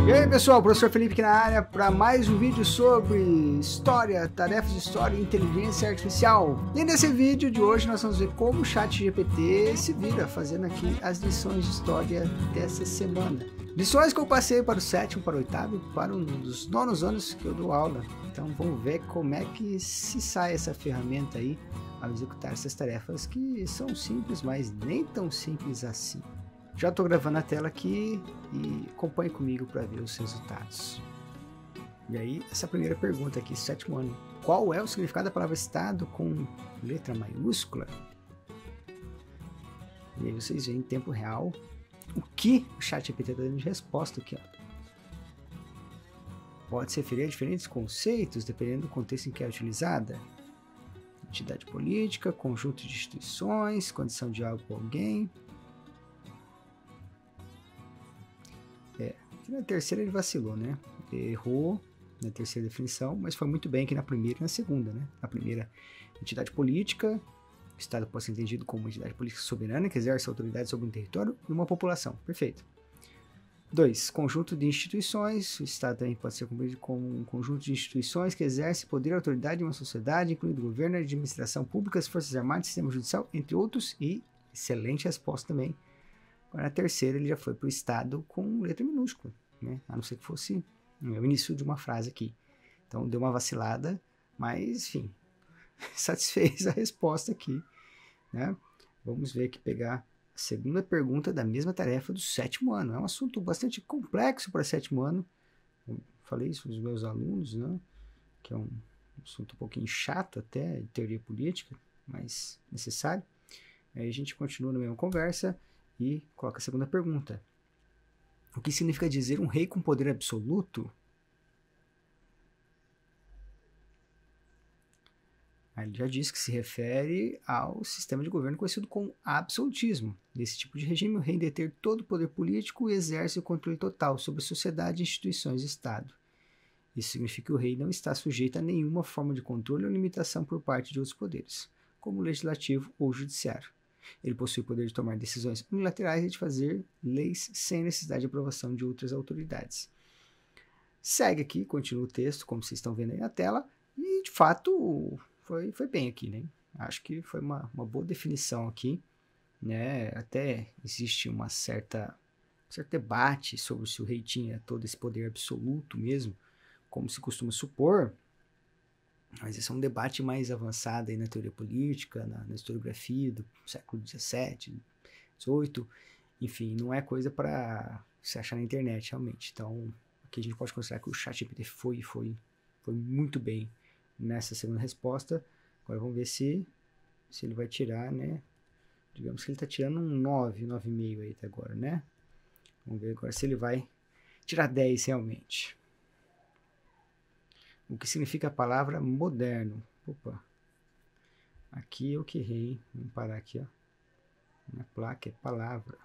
E aí pessoal, professor Felipe aqui na área para mais um vídeo sobre história, tarefas de história e inteligência artificial. E nesse vídeo de hoje nós vamos ver como o ChatGPT se vira fazendo aqui as lições de história dessa semana. Lições que eu passei para o sétimo, para o oitavo, para um dos 9º anos que eu dou aula. Então vamos ver como é que se sai essa ferramenta aí ao executar essas tarefas que são simples, mas nem tão simples assim. Já estou gravando a tela aqui e acompanhe comigo para ver os resultados. E aí, essa primeira pergunta aqui, 7º ano. Qual é o significado da palavra Estado com letra maiúscula? E aí vocês veem em tempo real o que o ChatGPT está dando de resposta aqui. Ó. Pode se referir a diferentes conceitos, dependendo do contexto em que é utilizada. Entidade política, conjunto de instituições, condição de algo com alguém. Aqui na terceira ele vacilou, né? Errou na terceira definição, mas foi muito bem aqui na primeira e na segunda, né? Na primeira, entidade política, o Estado pode ser entendido como uma entidade política soberana que exerce autoridade sobre um território e uma população. Perfeito. 2. Conjunto de instituições. O Estado também pode ser compreendido como um conjunto de instituições que exerce poder e autoridade em uma sociedade, incluindo governo, administração pública, forças armadas, sistema judicial, entre outros. E excelente resposta também. Agora, na terceira, ele já foi para o Estado com letra minúscula, né? A não ser que fosse o início de uma frase aqui. Então, deu uma vacilada, mas, enfim, satisfez a resposta aqui, né? Vamos ver aqui, pegar a segunda pergunta da mesma tarefa do 7º ano. É um assunto bastante complexo para 7º ano. Eu falei isso para os meus alunos, né? Que é um assunto um pouquinho chato até, de teoria política, mas necessário. Aí a gente continua na mesma conversa. E coloca a segunda pergunta. O que significa dizer um rei com poder absoluto? Aí ele já diz que se refere ao sistema de governo conhecido como absolutismo. Nesse tipo de regime, o rei detém todo o poder político e exerce o controle total sobre a sociedade, instituições e Estado. Isso significa que o rei não está sujeito a nenhuma forma de controle ou limitação por parte de outros poderes, como o legislativo ou o judiciário. Ele possui o poder de tomar decisões unilaterais e de fazer leis sem necessidade de aprovação de outras autoridades. Segue aqui, continua o texto, como vocês estão vendo aí na tela, e de fato foi bem aqui, né? Acho que foi uma boa definição aqui, né? Até existe um certo debate sobre se o rei tinha todo esse poder absoluto mesmo, como se costuma supor. Mas esse é um debate mais avançado aí na teoria política, na historiografia do século XVII, XVIII. Enfim, não é coisa para se achar na internet, realmente. Então, aqui a gente pode considerar que o ChatGPT foi muito bem nessa segunda resposta. Agora vamos ver se ele vai tirar, né? Digamos que ele está tirando um 9, 9,5 aí até agora, né? Vamos ver agora se ele vai tirar 10 realmente. O que significa a palavra moderno? Opa, aqui eu que errei, hein? Vamos parar aqui, ó. Na placa é palavra.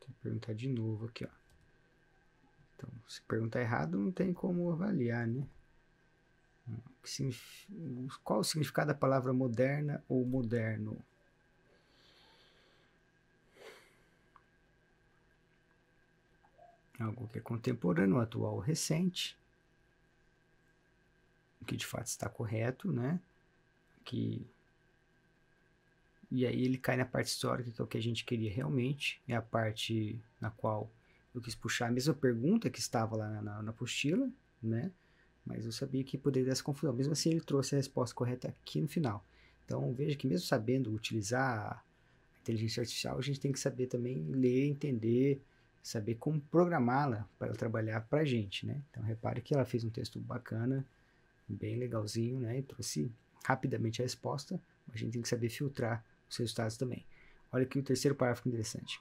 Vou perguntar de novo aqui, ó. Então, se perguntar errado, não tem como avaliar, né? Qual o significado da palavra moderna ou moderno? Algo que é contemporâneo, atual ou recente. O que de fato está correto, né? E aí ele cai na parte histórica, que é o que a gente queria realmente. É a parte na qual eu quis puxar a mesma pergunta que estava lá na apostila, né? Mas eu sabia que poderia dar essa confusão. Mesmo assim, ele trouxe a resposta correta aqui no final. Então, veja que mesmo sabendo utilizar a inteligência artificial, a gente tem que saber também ler, entender, saber como programá-la para ela trabalhar para a gente, né? Então, repare que ela fez um texto bacana, bem legalzinho, né? E trouxe rapidamente a resposta. A gente tem que saber filtrar os resultados também. Olha aqui o terceiro parágrafo interessante.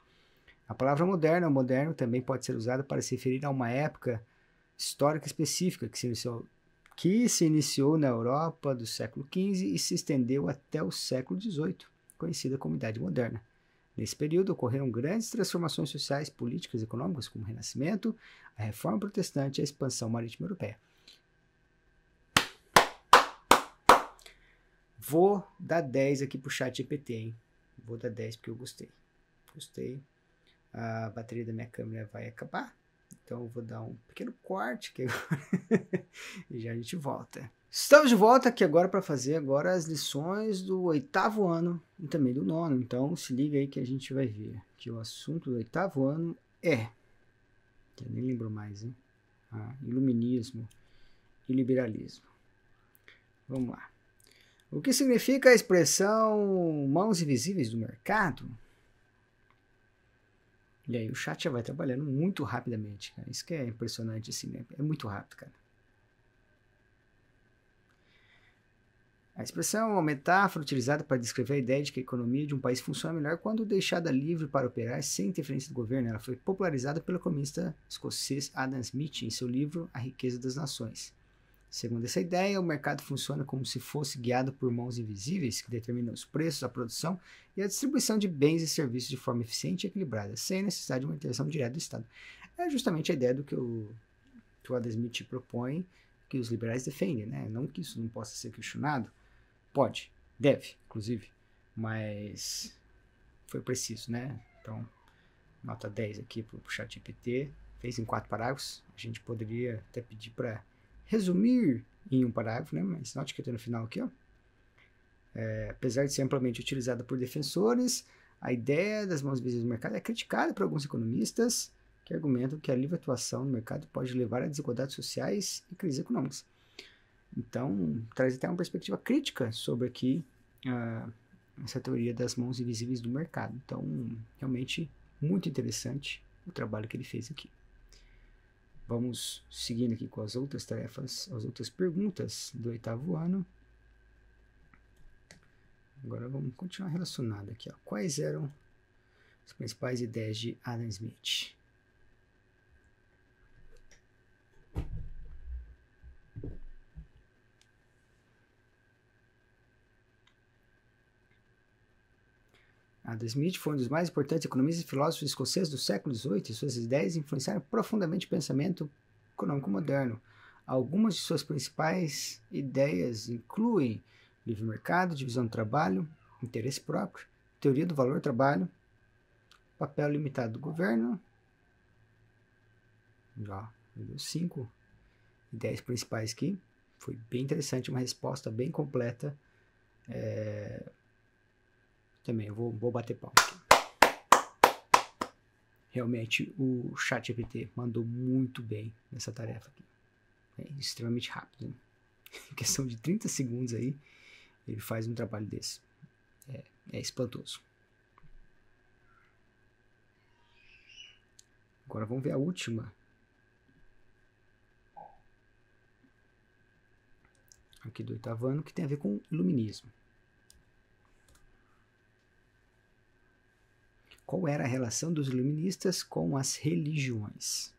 A palavra moderna ou moderno também pode ser usada para se referir a uma época histórica específica que se iniciou na Europa do século XV e se estendeu até o século XVIII, conhecida como Idade Moderna. Nesse período ocorreram grandes transformações sociais, políticas e econômicas, como o Renascimento, a Reforma Protestante e a expansão marítima europeia. Vou dar 10 aqui pro ChatGPT, hein? Vou dar 10 porque eu gostei. Gostei. A bateria da minha câmera vai acabar. Então eu vou dar um pequeno corte aqui e já a gente volta. Estamos de volta aqui agora para fazer agora as lições do 8º ano e também do 9º. Então se liga aí que a gente vai ver que o assunto do 8º ano é, eu nem lembro mais, hein? Iluminismo e liberalismo. Vamos lá. O que significa a expressão mãos invisíveis do mercado? E aí o chat já vai trabalhando muito rapidamente, cara. Isso que é impressionante, assim, né? É muito rápido, cara. A expressão é uma metáfora utilizada para descrever a ideia de que a economia de um país funciona melhor quando deixada livre para operar sem interferência do governo. Ela foi popularizada pelo economista escocês Adam Smith em seu livro A Riqueza das Nações. Segundo essa ideia, o mercado funciona como se fosse guiado por mãos invisíveis que determinam os preços, a produção e a distribuição de bens e serviços de forma eficiente e equilibrada, sem necessidade de uma intervenção direta do Estado. É justamente a ideia do que o Adam Smith propõe, que os liberais defendem, né? Não que isso não possa ser questionado, pode, deve, inclusive, mas foi preciso, né? Então, nota 10 aqui para o ChatGPT, fez em 4 parágrafos, a gente poderia até pedir para resumir em um parágrafo, né? Mas note que eu tenho no final aqui, ó. Apesar de ser amplamente utilizada por defensores, a ideia das mãos invisíveis do mercado é criticada por alguns economistas que argumentam que a livre atuação no mercado pode levar a desigualdades sociais e crises econômicas. Então, traz até uma perspectiva crítica sobre aqui essa teoria das mãos invisíveis do mercado. Então, realmente, muito interessante o trabalho que ele fez aqui. Vamos seguindo aqui com as outras tarefas, as outras perguntas do 8º ano. Agora vamos continuar relacionado aqui. Ó. Quais eram as principais ideias de Adam Smith? Adam Smith foi um dos mais importantes economistas e filósofos escoceses do século XVIII e suas ideias influenciaram profundamente o pensamento econômico moderno. Algumas de suas principais ideias incluem livre mercado, divisão do trabalho, interesse próprio, teoria do valor do trabalho, papel limitado do governo. Já deu 5 ideias principais aqui. Foi bem interessante, uma resposta bem completa. Também eu vou bater palma aqui. Realmente o ChatGPT mandou muito bem nessa tarefa aqui. É extremamente rápido. Né? Em questão de 30 segundos aí, ele faz um trabalho desse. É espantoso. Agora vamos ver a última. Aqui do 8º ano, que tem a ver com iluminismo. Qual era a relação dos iluministas com as religiões?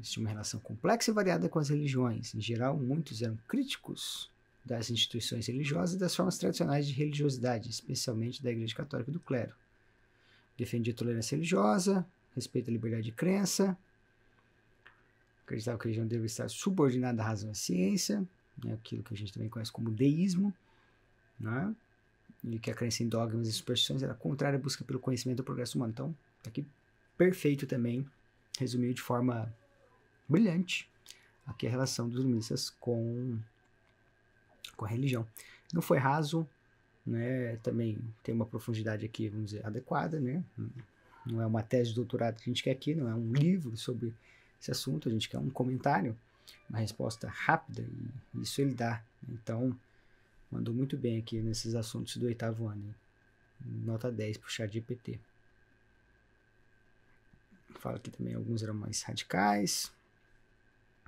Existia uma relação complexa e variada com as religiões. Em geral, muitos eram críticos das instituições religiosas e das formas tradicionais de religiosidade, especialmente da Igreja Católica e do clero. Defendia a tolerância religiosa, respeito à liberdade de crença, acreditava que a religião deve estar subordinada à razão e à ciência, né, aquilo que a gente também conhece como deísmo, né, e que a crença em dogmas e superstições era contrária à busca pelo conhecimento e progresso humano. Então, tá aqui perfeito também, resumiu de forma brilhante aqui a relação dos iluministas com a religião. Não foi raso, né, também tem uma profundidade aqui, vamos dizer, adequada, né, não é uma tese de doutorado que a gente quer aqui, não é um livro sobre esse assunto, a gente quer um comentário, uma resposta rápida, e isso ele dá. Então, mandou muito bem aqui nesses assuntos do 8º ano. Hein? Nota 10 para o ChatGPT. Fala que também alguns eram mais radicais,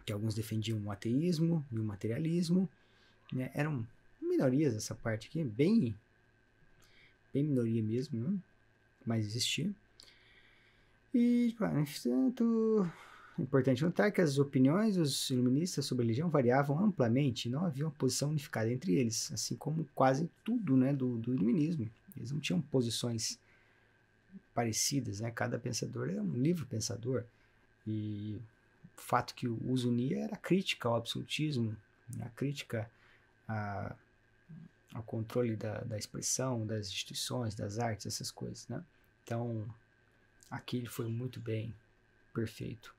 que alguns defendiam o ateísmo e o materialismo. Né? Eram minorias essa parte aqui, bem minoria mesmo, né? Mas existia. E, portanto, é importante notar que as opiniões dos iluministas sobre a religião variavam amplamente, não havia uma posição unificada entre eles, assim como quase tudo, né, do iluminismo. Eles não tinham posições parecidas, né? Cada pensador era um livre pensador, e o fato que os unia era a crítica ao absolutismo, a crítica ao controle da expressão, das instituições, das artes, essas coisas, né? Então, aqui ele foi muito bem, perfeito,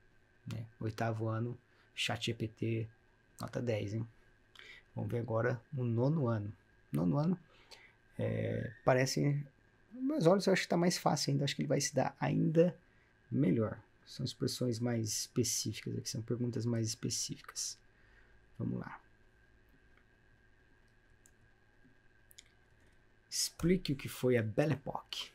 né? 8º ano, ChatGPT, nota 10, hein? Vamos ver agora o 9º ano. 9º ano, parece... Meus olhos eu acho que está mais fácil ainda, acho que ele vai se dar ainda melhor. São expressões mais específicas aqui, são perguntas mais específicas. Vamos lá. Explique o que foi a Belle Époque.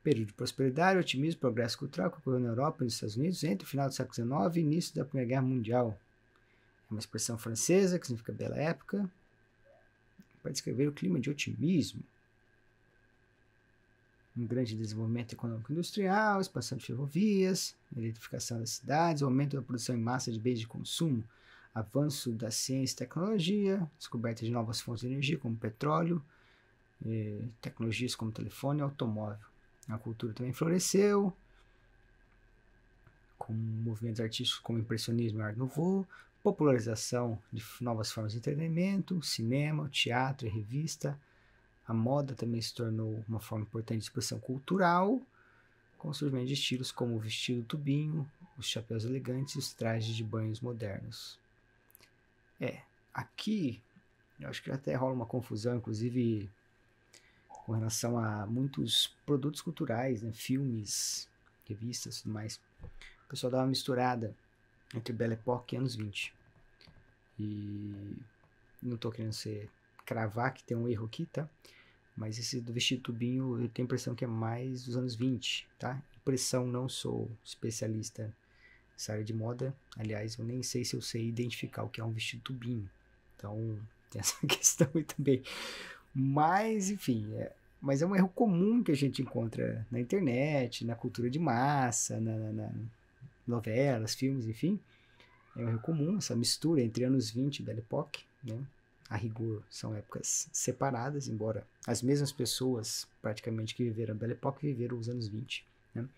Período de prosperidade, otimismo e progresso cultural que ocorreu na Europa e nos Estados Unidos entre o final do século XIX e início da Primeira Guerra Mundial. É uma expressão francesa que significa bela época, para descrever o clima de otimismo. Um grande desenvolvimento econômico industrial, expansão de ferrovias, eletrificação das cidades, aumento da produção em massa de bens de consumo, avanço da ciência e tecnologia, descoberta de novas fontes de energia como petróleo, tecnologias como telefone e automóvel. A cultura também floresceu, com movimentos artísticos como impressionismo e art nouveau, popularização de novas formas de entretenimento, cinema, teatro e revista. A moda também se tornou uma forma importante de expressão cultural, com o surgimento de estilos como o vestido tubinho, os chapéus elegantes e os trajes de banhos modernos. Aqui eu acho que até rola uma confusão, inclusive com relação a muitos produtos culturais, né? Filmes, revistas e tudo mais. O pessoal dá uma misturada entre Belle Époque e anos 20. E não estou querendo cravar que tem um erro aqui, tá? Mas esse do vestido tubinho eu tenho a impressão que é mais dos anos 20, tá? Impressão, não sou especialista nessa área de moda. Aliás, eu nem sei se eu sei identificar o que é um vestido tubinho. Então, tem essa questão aí também. Mas, enfim, mas é um erro comum que a gente encontra na internet, na cultura de massa, na novelas, filmes, enfim. É um erro comum, essa mistura entre anos 20 e Belle Époque, né? A rigor, são épocas separadas, embora as mesmas pessoas, praticamente, que viveram a Belle Époque, viveram os anos 20, né?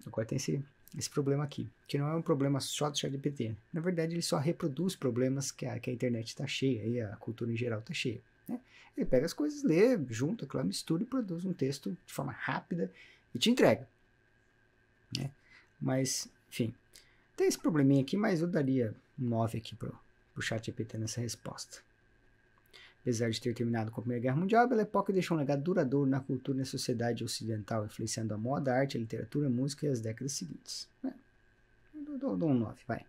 Agora tem esse problema aqui, que não é um problema só do ChatGPT. Na verdade, ele só reproduz problemas que a internet está cheia, e a cultura em geral está cheia, né? Ele pega as coisas, lê, junta, aquela mistura e produz um texto de forma rápida e te entrega, né? Mas, enfim, tem esse probleminha aqui, mas eu daria um 9 aqui pro ChatGPT nessa resposta. Apesar de ter terminado com a Primeira Guerra Mundial, a Belle Époque deixou um legado duradouro na cultura e na sociedade ocidental, influenciando a moda, a arte, a literatura, a música e as décadas seguintes. Dou um 9, vai.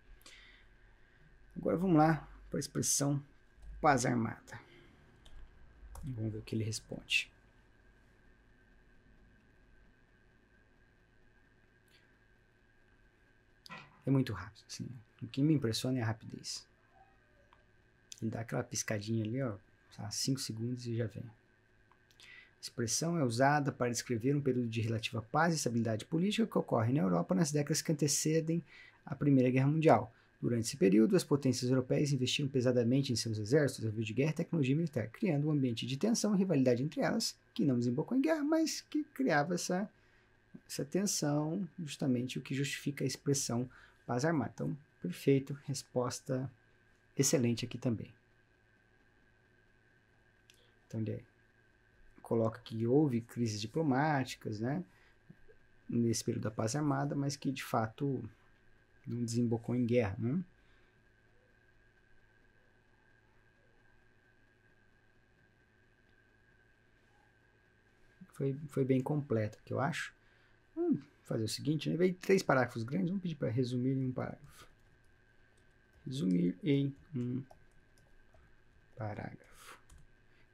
Agora vamos lá para a expressão paz armada. Vamos ver o que ele responde. É muito rápido, assim. O que me impressiona é a rapidez. Ele dá aquela piscadinha ali, ó, 5 segundos e já vem. A expressão é usada para descrever um período de relativa paz e estabilidade política que ocorre na Europa nas décadas que antecedem a Primeira Guerra Mundial. Durante esse período, as potências europeias investiram pesadamente em seus exércitos, navio de guerra e tecnologia militar, criando um ambiente de tensão e rivalidade entre elas, que não desembocou em guerra, mas que criava essa tensão, justamente o que justifica a expressão paz armada. Então, perfeito, resposta excelente aqui também. Então, ele coloca que houve crises diplomáticas, né, nesse período da paz armada, mas que de fato não desembocou em guerra, né? Foi bem completo, que eu acho. Vamos fazer o seguinte, né? Veio 3 parágrafos grandes, vamos pedir para resumir em um parágrafo. Resumir em um parágrafo.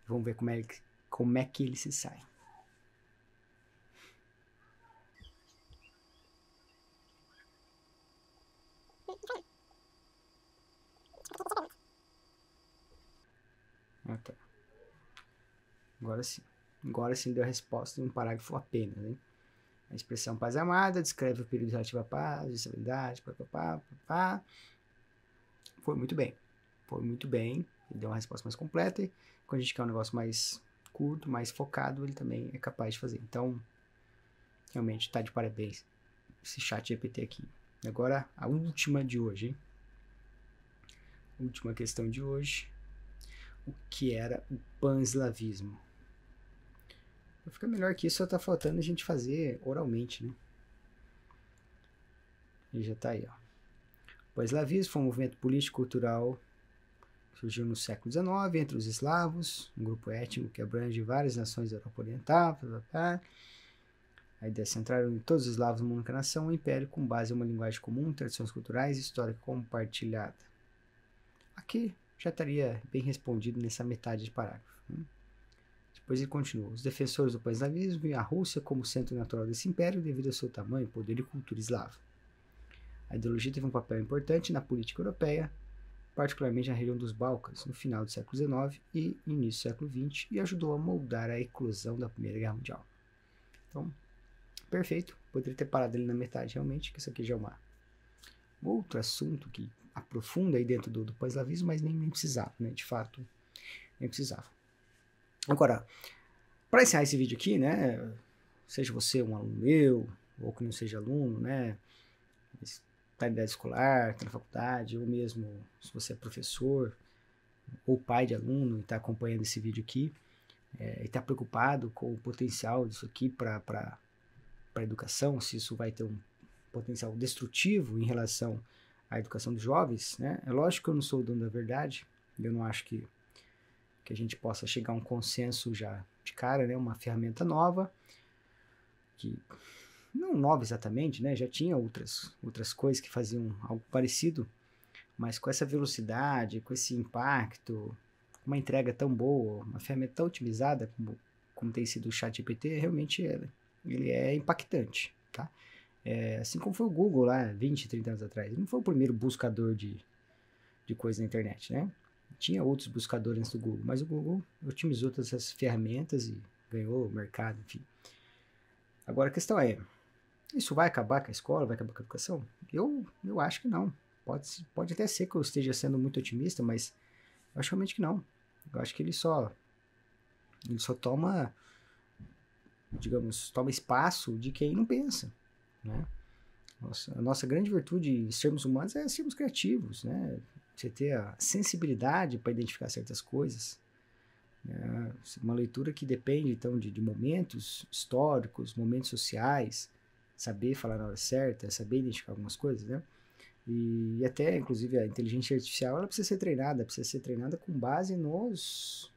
Vamos ver como é que ele se sai. Ah, tá. Agora sim deu a resposta em um parágrafo apenas, né? A expressão paz armada descreve o período relativo à paz, estabilidade, papapá. Foi muito bem. Ele deu uma resposta mais completa e quando a gente quer um negócio mais curto, mais focado, ele também é capaz de fazer. Então, realmente está de parabéns esse chat GPT aqui. Agora, a última de hoje, hein? Última questão de hoje. o que era o pan-eslavismo. Para ficar melhor que isso, só tá faltando a gente fazer oralmente, né? E já tá aí, ó. O pan-eslavismo foi um movimento político-cultural que surgiu no século XIX entre os eslavos, um grupo étnico que abrange várias nações da Europa Oriental. A ideia central em todos os eslavos uma única nação, um império com base em uma linguagem comum, tradições culturais e história compartilhada. Aqui já estaria bem respondido nessa metade de parágrafo. Né? Depois ele continua. Os defensores do pan-eslavismo viam a Rússia como centro natural desse império devido ao seu tamanho, poder e cultura eslava. A ideologia teve um papel importante na política europeia, particularmente na região dos Balcãs, no final do século XIX e início do século XX, e ajudou a moldar a eclosão da Primeira Guerra Mundial. Então, perfeito. Poderia ter parado ali na metade, realmente, que isso aqui já é um outro assunto que aprofunda aí dentro do pan-eslavismo, mas nem precisava, né? De fato, nem precisava. Agora, para encerrar esse vídeo aqui, né? Seja você um aluno meu, ou que não seja aluno, né? Está em idade escolar, está na faculdade, ou mesmo se você é professor ou pai de aluno e está acompanhando esse vídeo aqui e está preocupado com o potencial disso aqui para a educação, se isso vai ter um potencial destrutivo em relação à educação dos jovens, né? É lógico que eu não sou o dono da verdade, eu não acho que a gente possa chegar a um consenso já de cara, né? Uma ferramenta nova, que não nova exatamente, né? Já tinha outras coisas que faziam algo parecido, mas com essa velocidade, com esse impacto, uma entrega tão boa, uma ferramenta tão otimizada como tem sido o ChatGPT, realmente ele é impactante, tá? Assim como foi o Google lá 20, 30 anos atrás. Ele não foi o primeiro buscador de coisa na internet, né? Tinha outros buscadores antes do Google, mas o Google otimizou todas essas ferramentas e ganhou o mercado, enfim. Agora a questão é, isso vai acabar com a escola, vai acabar com a educação? Eu acho que não. Pode até ser que eu esteja sendo muito otimista, mas eu acho realmente que não. Eu acho que ele só toma, digamos, toma espaço de quem não pensa, né? A nossa grande virtude em sermos humanos é sermos criativos, né? Você ter a sensibilidade para identificar certas coisas. Né? Uma leitura que depende, então, de momentos históricos, momentos sociais, saber falar na hora certa, saber identificar algumas coisas, né? E até, inclusive, a inteligência artificial, ela precisa ser treinada com base nas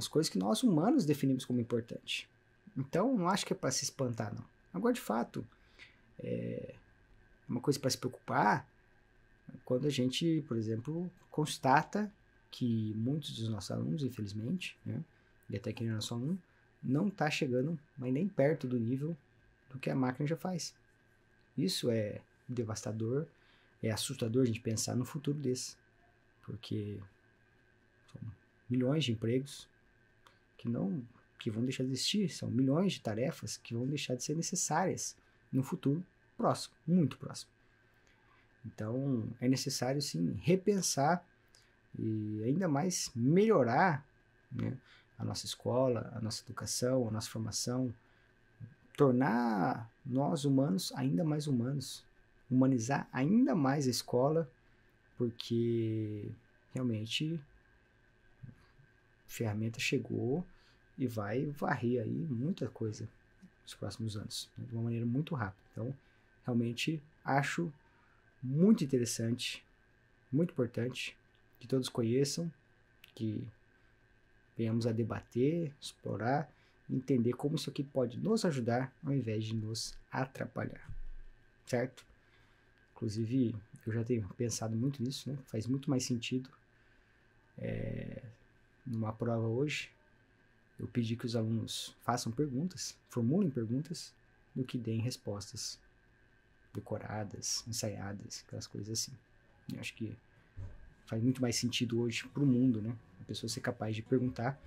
coisas que nós humanos definimos como importante. Então, não acho que é para se espantar, não. Agora, de fato, uma coisa para se preocupar quando a gente, por exemplo, constata que muitos dos nossos alunos, infelizmente, né, e até quem não é nosso aluno, não está chegando, mas nem perto do nível do que a máquina já faz. Isso é devastador, é assustador a gente pensar no futuro desse, porque são milhões de empregos que vão deixar de existir, são milhões de tarefas que vão deixar de ser necessárias no futuro próximo, muito próximo. Então, é necessário, sim, repensar e ainda mais melhorar, né, a nossa escola, a nossa educação, a nossa formação, tornar nós humanos ainda mais humanos, humanizar ainda mais a escola, porque realmente a ferramenta chegou e vai varrer aí muita coisa nos próximos anos, né, de uma maneira muito rápida. Então, realmente acho muito interessante, muito importante que todos conheçam, que venhamos a debater, explorar, entender como isso aqui pode nos ajudar ao invés de nos atrapalhar, certo? Inclusive, eu já tenho pensado muito nisso, né? Faz muito mais sentido numa prova hoje eu pedi que os alunos façam perguntas, formulem perguntas, do que deem respostas decoradas, ensaiadas, aquelas coisas assim. Eu acho que faz muito mais sentido hoje para o mundo, né? A pessoa ser capaz de perguntar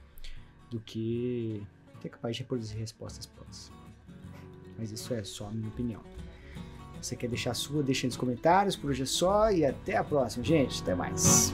do que ser capaz de reproduzir respostas prontas. Mas isso é só a minha opinião. Se você quer deixar a sua, deixa nos comentários. Por hoje é só e até a próxima, gente. Até mais.